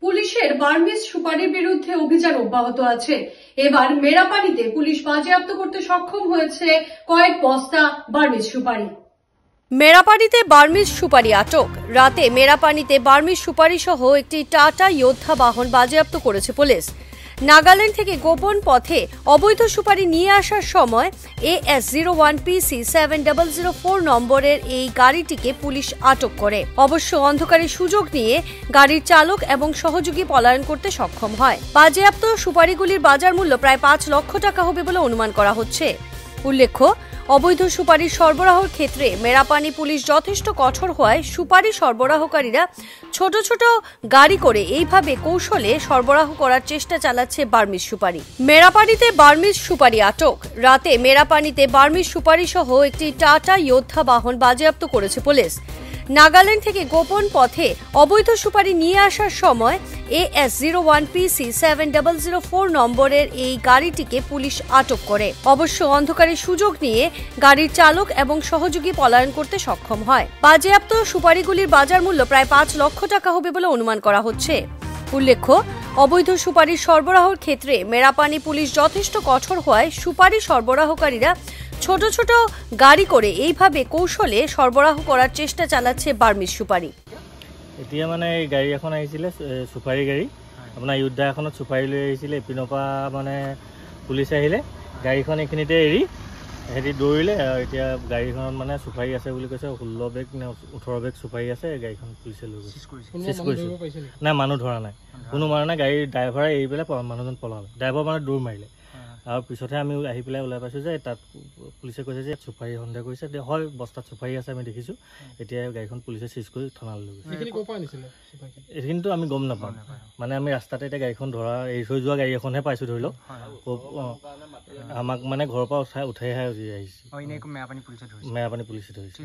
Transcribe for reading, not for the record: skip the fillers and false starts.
পুলিশের বার্মিজ সুপারির বিরুদ্ধে অভিযান অব্যাহত আছে। এবার মেরাপানিতে পুলিশ বাজেয়াপ্ত করতে সক্ষম হয়েছে কয়েক বস্তা বার্মিজ সুপারি। মেরাপানিতে বার্মিজ সুপারি আটক। রাতে মেরাপানিতে বার্মিজ সুপারি সহ একটি টাটা যোদ্ধা বাহন বাজেয়াপ্ত করেছে পুলিশ। নাগাল্যান্ড থেকে গোপন পথে অবৈধ সুপারি নিয়ে আসার সময় AS01PC 7004 নম্বরের এই গাড়িটিকে পুলিশ আটক করে। অবশ্য অন্ধকারের সুযোগ নিয়ে গাড়ির চালক এবং সহযোগী পলায়ন করতে সক্ষম হয়। বাজেয়াপ্ত সুপারিগুলির বাজার মূল্য প্রায় 5 লক্ষ টাকা হবে বলে অনুমান করা হচ্ছে। উল্লেখ্য, অবৈধ সুপারির সরবরাহের ক্ষেত্রে মেরাপানি পুলিশ যথেষ্ট কঠোর হওয়ায় সুপারি সরবরাহকারীরা ছোট ছোট গাড়ি করে এইভাবে কৌশলে সরবরাহ করার চেষ্টা চালাচ্ছে বার্মিজ সুপারি। মেরাপানিতে বার্মিজ সুপারি আটক। রাতে মেরাপানিতে বার্মিজ সুপারি সহ একটি টাটা যোদ্ধা বাহন বাজেয়াপ্ত করেছে পুলিশ। নাগাল্যান্ড থেকে গোপন পথে অবৈধ সুপারি নিয়ে আসার সময় AS01PC 7004 নম্বরের এই গাড়িটিকে পুলিশ আটক করে। অবশ্য অন্ধকারের সুযোগ নিয়ে গাড়ির চালক এবং সহযোগী পলায়ন করতে সক্ষম হয়। বাজেয়াপ্ত সুপারিগুলির বাজার মূল্য প্রায় 5 লক্ষ টাকা হবে বলে অনুমান করা হচ্ছে। উল্লেখ্য, অবৈধ সুপারির সরবরাহের ক্ষেত্রে মেরাপানি পুলিশ যথেষ্ট কঠোর হওয়ায় সুপারি সরবরাহকারীরা ছোট ছোট গাড়ি করে এইভাবে কৌশলে সরবরাহ করার চেষ্টা চালাচ্ছে বার্মিজ সুপারি। এতিয়া মানে এই গাড়ী এখন আহিছিলে সুপাৰি গাড়ী, আপোনাৰ যোদ্ধা এখনত সুপাৰি লৈ আহিছিলে। এপিনৰ পৰা মানে পুলিচ আহিলে, গাড়ীখন এইখিনিতে এৰি সিহঁতি দৌৰিলে। এতিয়া গাড়ীখনত মানে সুপাৰি আছে বুলি কৈছে। 16 বেগ নে 18 বেগ সুপাৰি আছে। গাড়ীখন পুলিচে লৈ গৈছে। চেছ কৰিছে। নাই, মানুহ ধৰা নাই, কোনো মাৰা নাই। গাড়ীৰ ড্ৰাইভাৰে এৰি পেলাই মানুহজন পলালে। ড্ৰাইভাৰ মানে দৌৰ মাৰিলে। আৰু পিছতহে আমি আহি পেলাই ওলাই পাইছোঁ যে তাত পুলিচে কৈছে যে সুপাৰি সন্দেহ কৰিছে। হয়, বস্তাত সুপাৰি আছে, আমি দেখিছোঁ। এতিয়া গাড়ীখন পুলিচে চিজ কৰি থানালৈ লৈ গৈছে। এইখিনিতো আমি গম নাপাওঁ, মানে আমি ৰাস্তাতে এতিয়া গাড়ীখন ধৰা এৰি থৈ যোৱা গাড়ী এখনহে পাইছোঁ ধৰি লওক। আমাক মানে ঘৰৰ পৰা উঠাইহে আহিছে। মেৰাপানী পুলিচে ধৰিছে।